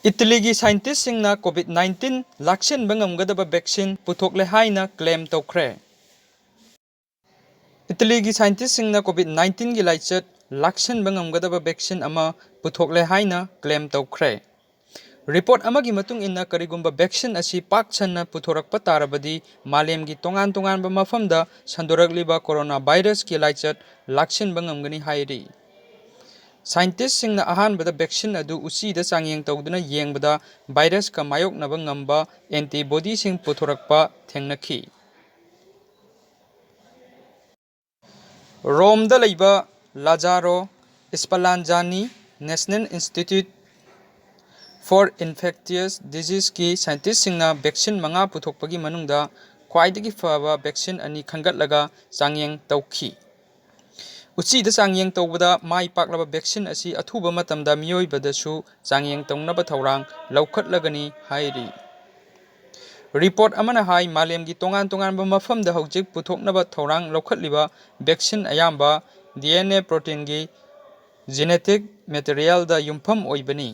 इटलीगी साइंटिस्टसिंगना कोविड-19 लाक्सिनबा ngamgadaba vaccine पुथोकले हाइना claim तौखरे। इटलीगी साइंटिस्टसिंगना कोविड-19 गी लाइचत लाक्सिनबा ngamgadaba vaccine अमा पुथोकले हाइना claim तौखरे। Report अमागी मतुंग इन्ना करिगुंबा वैक्सीन असी पाक सन्ना पुथोरकपा तारबदी मालेमगी तोंगान तोंगानबा मफमदा संदोरकलिबा कोरोना वायरस की लाइचत लाक्सिनबा ngamgani हाइरी। साइंटिस्ट सिंगना अहानबदा वैक्सीन अदु उसीदा चांगयेंग तौदुना येंगबदा वायरस का मायोकनबा ngamba एंटीबॉडी सिंग पुथोरकपा थेंगनखी। रोमदा लैबा Lazzaro Spallanzani National Institute for Infectious Disease की साइंटिस्ट सिंगना वैक्सीन मंगा पुथोकपगी मनुंगदा ख्वाइदगी फबा वैक्सीन अनि खंगतलगा चांगयेंग तौखी। उसीदा चांगयेंग तौबदा माई पाकलबा वैक्सीन असी अथुबा मतमदा मियोइबदसु चांगयेंग तौनबा थौरांग लौखटलगनी हाइरी। रिपोर्ट अमना हाई मालेमगी तोंगान तोंगानबा मफमदा हौजिक पुथोकनबा थौरांग लौखटलिबा वैक्सीन अयाम्बा डीएनए प्रोटीन की जेनेटिक मटेरियलदा युमफम ओइबनी।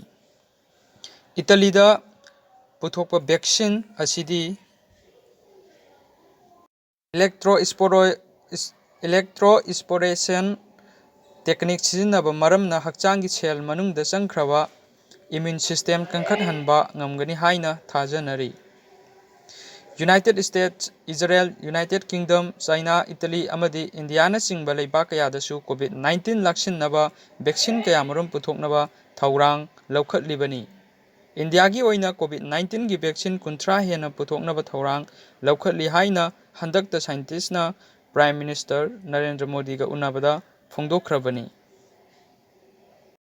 इटलीदा पुथोकपा वैक्सीन असिदी इलेक्ट्रोस्पोरेशन टेक्निक सिजिन्नबा मरमना हक्चांगी सेल मनुंगदा चंगख्रबा इम्यून सिस्टम कंखटहनबा ngamgani हाइना थाजनरी। United States, Israel, United Kingdom, China, Italy अमदी इंडियाना चिंगबा लैबा कयादसु कोविड-19 लाक्सिननबा वैक्सीन कयामरुम पुथोकनबा थौरांग लौखटलिबनी। इंडियागी ओइना कोविड-19 की वैक्सीन 30 हेना पुथोकनबा थौरांग लौखटलि हाइना हंदकता साइंटिस्टना प्राइम मिनिस्टर नरेंद्र मोदी का उन्नबदा फोंदोखरबनी।